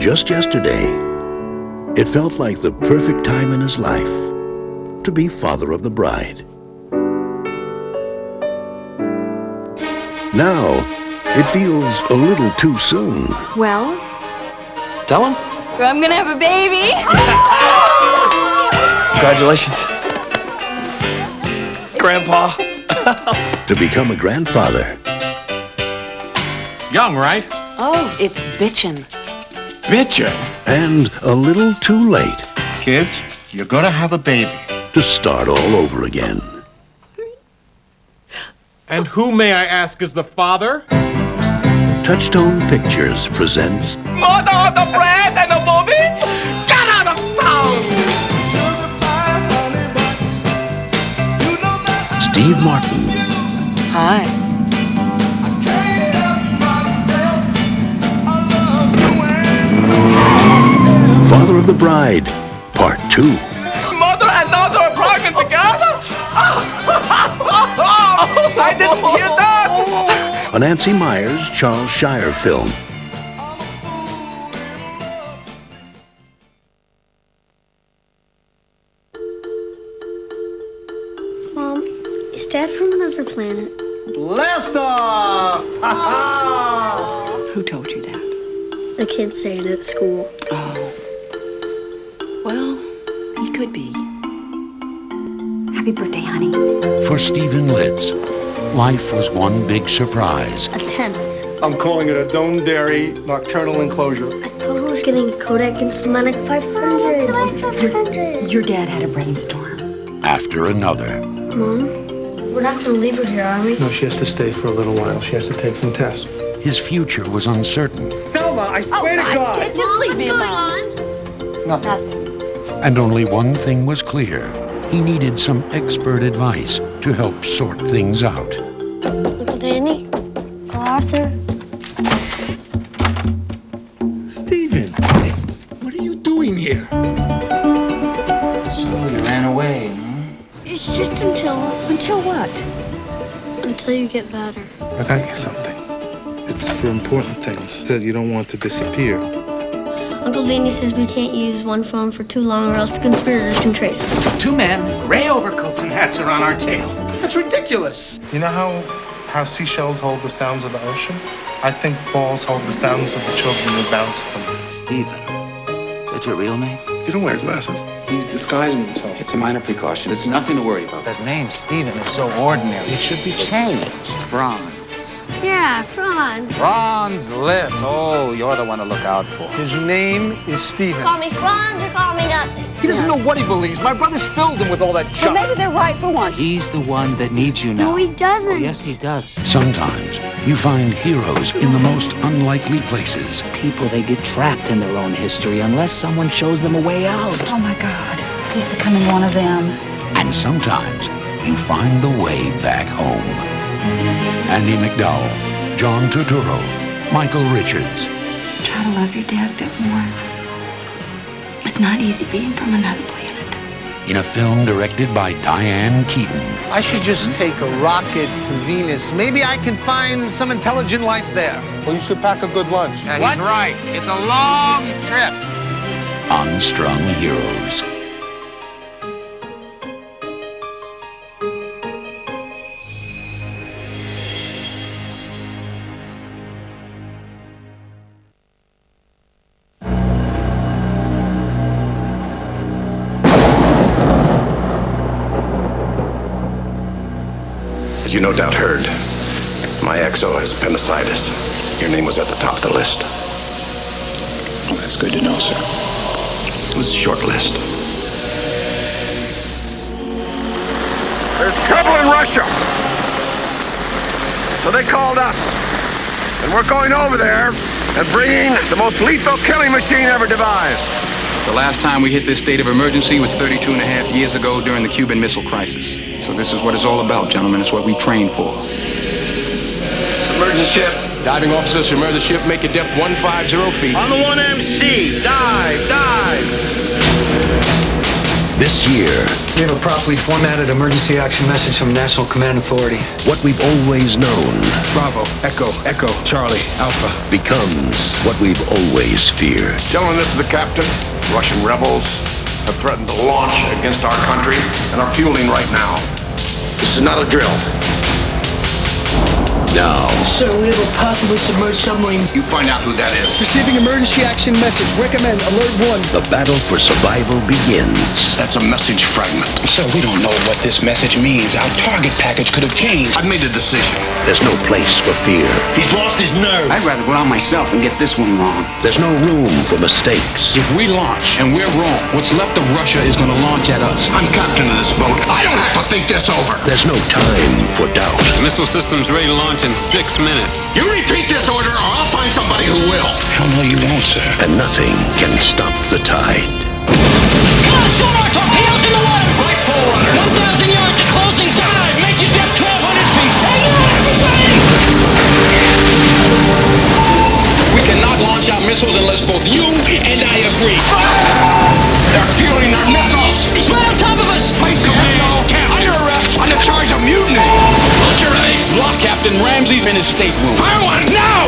just yesterday, it felt like the perfect time in his life to be father of the bride. Now, it feels a little too soon. Well? Tell him. I'm gonna have a baby. Congratulations. Grandpa. To become a grandfather. Young, right? Oh, it's bitchin'. Bitchin'? And a little too late. Kids, you're gonna have a baby. To start all over again. And who, may I ask, is the father? Touchstone Pictures presents Mother of the bread and the movie? Get out of town! Steve Martin. Hi. Father of the Bride, Part 2. Mother and daughter are pregnant together? I didn't hear that! A Nancy Myers, Charles Shire film. Mom, is Dad from another planet? Blast off! Who told you that? The kids say it at school. Oh. Well, he could be. Happy birthday, honey. For Stephen Litz, life was one big surprise. A tent. I'm calling it a domed dairy nocturnal enclosure. I thought I was getting a Kodak Instamatic 500. That's like 500. Your dad had a brainstorm. After another. Mom, we're not going to leave her here, are we? No, she has to stay for a little while. She has to take some tests. His future was uncertain. Selma, I swear to God! Just leave me alone. Nothing. And only one thing was clear. He needed some expert advice to help sort things out. Uncle Danny? Uncle Arthur? Stephen, what are you doing here? So you ran away, huh? It's just until Until what? you get better. I got you something. It's for important things that you don't want to disappear. Uncle Danny says we can't use one phone for too long or else the conspirators can trace us. 2 men, gray overcoats and hats are on our tail. That's ridiculous. You know how seashells hold the sounds of the ocean? I think balls hold the sounds of the children who bounce them. Steven. Is that your real name? You don't wear glasses. He's disguising himself. It's a minor precaution. There's nothing to worry about. That name, Steven, is so ordinary. It should be changed. Franz. Yeah, Franz. Franz Litz. Oh, you're the one to look out for. His name is Stephen. Call me Franz or call me nothing. He doesn't know what he believes. My brother's filled him with all that Well, junk. maybe they're right for once. He's the one that needs you now. No, he doesn't. Oh, yes, he does. Sometimes you find heroes in the most unlikely places. People, they get trapped in their own history unless someone shows them a way out. Oh, my God. He's becoming one of them. And sometimes you find the way back home. Andy McDowell, John Turturro, Michael Richards. Try to love your dad a bit more. It's not easy being from another planet. In a film directed by Diane Keaton. I should just take a rocket to Venus. Maybe I can find some intelligent life there. Well, you should pack a good lunch. Yeah, he's right. It's a long trip. Unstrung Heroes. As you no doubt heard, my XO has appendicitis. Your name was at the top of the list. Well, that's good to know, sir. It was a short list. There's trouble in Russia. So they called us. And we're going over there and bringing the most lethal killing machine ever devised. The last time we hit this state of emergency was 32 and a half years ago during the Cuban Missile Crisis. So this is what it's all about, gentlemen. It's what we trained for. Submerge the ship. Diving officer, submerge the ship, make your depth 150 feet. On the 1MC. Dive, dive. This year, We have a properly formatted emergency action message from National Command Authority. what we've always known Bravo, Echo, Charlie, Alpha. becomes what we've always feared. Gentlemen, this is the captain. Russian rebels have threatened to launch against our country and are fueling right now. This is not a drill. Now, Sir, we have a possibly submerged submarine. You find out who that is. Receiving emergency action message. Recommend alert 1. the battle for survival begins. That's a message fragment. Sir, we don't know what this message means. Our target package could have changed. I've made a decision. There's no place for fear. He's lost his nerve. I'd rather go out myself and get this one wrong. There's no room for mistakes. If we launch and we're wrong, what's left of Russia is going to launch at us. I'm captain of this boat. I don't have to think this over. There's no time for doubt. Missile systems ready to launch in 6 minutes. You repeat this order or I'll find somebody who will. Hell no, you won't, sir. And nothing can stop the tide. Come on, sonar torpedoes in the water! Right forward. 1,000 yards of closing dive! Make your depth 1,200 feet! Hang on, everybody! We cannot launch our missiles unless both you and I agree. They're fueling their missiles. He's right on top of us! Place commando under arrest under charge of mutiny. Launch your ready. Lock Captain Ramsey's in his stateroom. Fire one now.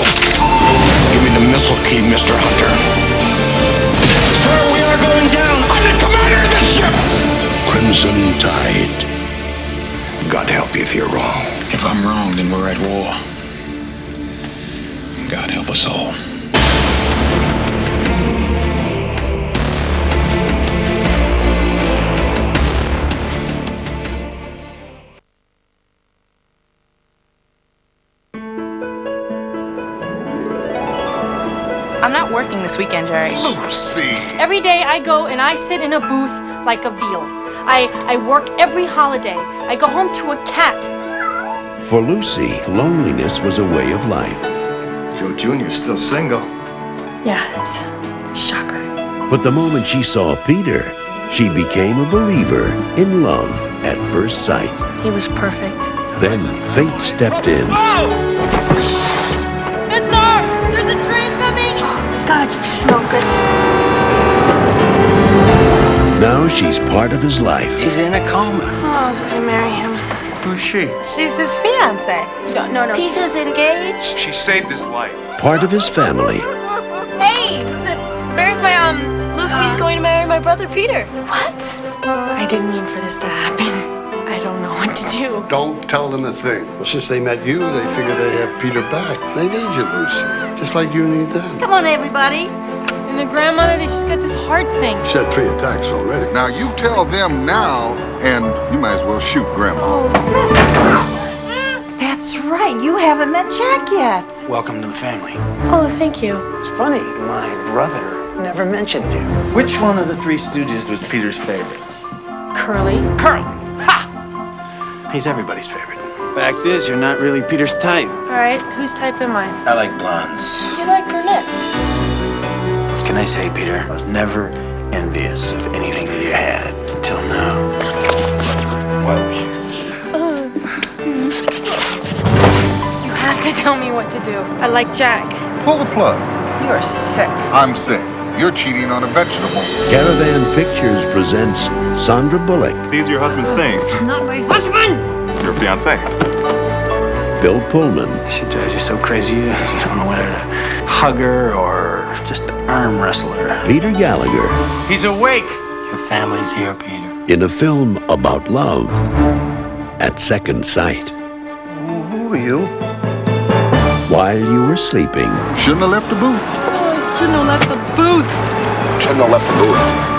Give me the missile key, Mr. Hunter. Sir, we are going down. I'm the commander of this ship. Crimson Tide. God help you if you're wrong. If I'm wrong, then we're at war. God help us all. I'm not working this weekend, Jerry. Lucy. Every day I go and I sit in a booth like a veal. I work every holiday. I go home to a cat. For Lucy, loneliness was a way of life. Joe Jr.'s still single. Yeah, it's a shocker. But the moment she saw Peter, she became a believer in love at first sight. He was perfect. Then fate stepped in. Mister! There's a train coming! Oh, God, you smell good. Now she's part of his life. He's in a coma. Oh, I was gonna marry him. Who's she? She's his fiance. No. Peter's engaged? She saved his life. Part of his family. Hey, sis. Where's my, Lucy's going to marry my brother Peter. What? I didn't mean for this to happen. I don't know what to do. Don't tell them a thing. Well, since they met you, they figure they have Peter back. They need you, Lucy. Just like you need them. Come on, everybody. And the grandmother, she's got this heart thing. She had 3 attacks already. Now you tell them now, and you might as well shoot Grandma. That's right. You haven't met Jack yet. Welcome to the family. Oh, thank you. It's funny, my brother never mentioned you. Which one of the 3 Stooges was Peter's favorite? Curly. Curly! Ha! He's everybody's favorite. Fact is, you're not really Peter's type. All right, whose type am I? I like blondes. You like brunettes. What can I say, Peter? I was never envious of anything that you had until now. You have to tell me what to do. I like Jack. Pull the plug. You are sick. I'm sick. You're cheating on a vegetable. Caravan Pictures presents Sandra Bullock. These are your husband's things. Not my husband! Your fiancé. Bill Pullman. She drives you so crazy, you don't know whether to hug her or just arm wrestle her. Peter Gallagher. He's awake. Your family's here, Peter. In a film about love at second sight. Who are you? While you were sleeping. Shouldn't have left the booth. Oh, I shouldn't have left the booth. Shouldn't have left the booth.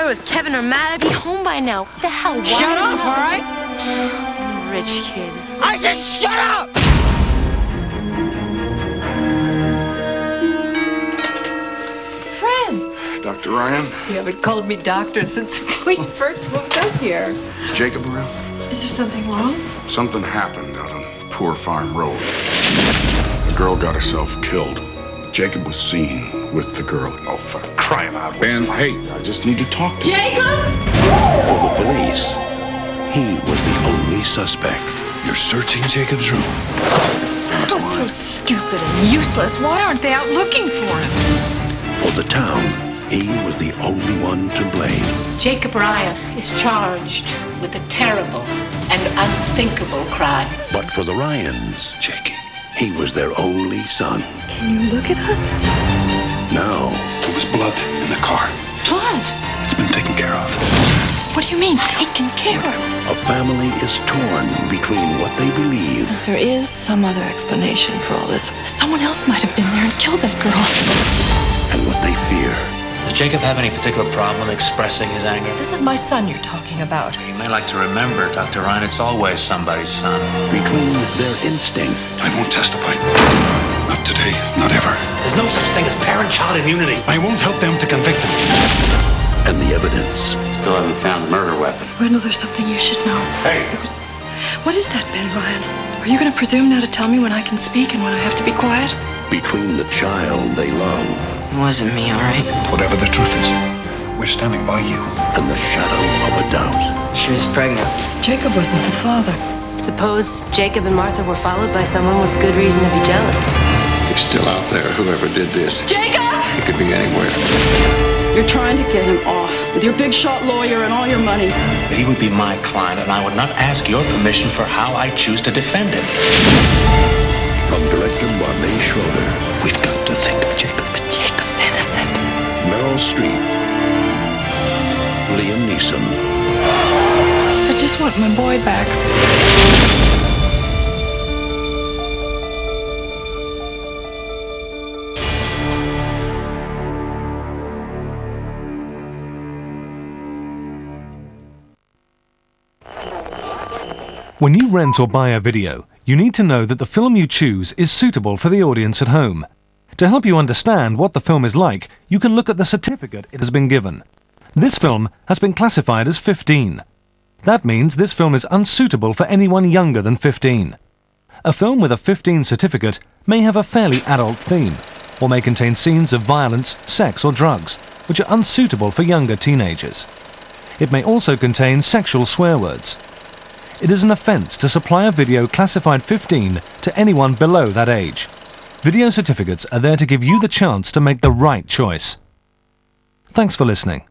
With Kevin or Matt, I'd be home by now. What the hell? Why Shut up, all right? Rich kid. I said shut up! Fred! Dr. Ryan? You haven't called me doctor since we first moved up here. Is Jacob around? Is there something wrong? Something happened out on Poor Farm Road. The girl got herself killed. Jacob was seen with the girl. Oh, for crying out loud. And hey, I just need to talk to Jacob? For the police, he was the only suspect. You're searching Jacob's room. That's so stupid and useless. Why aren't they out looking for him? For the town, he was the only one to blame. Jacob Ryan is charged with a terrible and unthinkable crime. But for the Ryans, Jakey. he was their only son. Can you look at us? Now, There was blood in the car. Blood? It's been taken care of. What do you mean, taken care of? a family is torn between what they believe. There is some other explanation for all this. Someone else might have been there and killed that girl. And what they fear. Does Jacob have any particular problem expressing his anger? This is my son you're talking about. You may like to remember, Dr. Ryan, it's always somebody's son. Between their instinct. I won't testify. Not today, not ever. There's no such thing as parent-child immunity. I won't help them to convict him. And the evidence. Still haven't found the murder weapon. Randall, there's something you should know. Hey! What is that, Ben Ryan? Are you going to presume now to tell me when I can speak and when I have to be quiet? Between the child they love. It wasn't me, all right? Whatever the truth is, we're standing by you. And the shadow of a doubt. She was pregnant. Jacob wasn't the father. Suppose Jacob and Martha were followed by someone with good reason to be jealous. He's still out there, whoever did this. Jacob! He could be anywhere. You're trying to get him off with your big shot lawyer and all your money. He would be my client, and I would not ask your permission for how I choose to defend him. From director Marlene Schroeder. We've got to think of Jacob. But Jacob's innocent. Meryl Streep. Liam Neeson. I just want my boy back. When you rent or buy a video, you need to know that the film you choose is suitable for the audience at home. To help you understand what the film is like, you can look at the certificate it has been given. This film has been classified as 15. That means this film is unsuitable for anyone younger than 15. A film with a 15 certificate may have a fairly adult theme, or may contain scenes of violence, sex or drugs, which are unsuitable for younger teenagers. It may also contain sexual swear words. It is an offence to supply a video classified 15 to anyone below that age. Video certificates are there to give you the chance to make the right choice. Thanks for listening.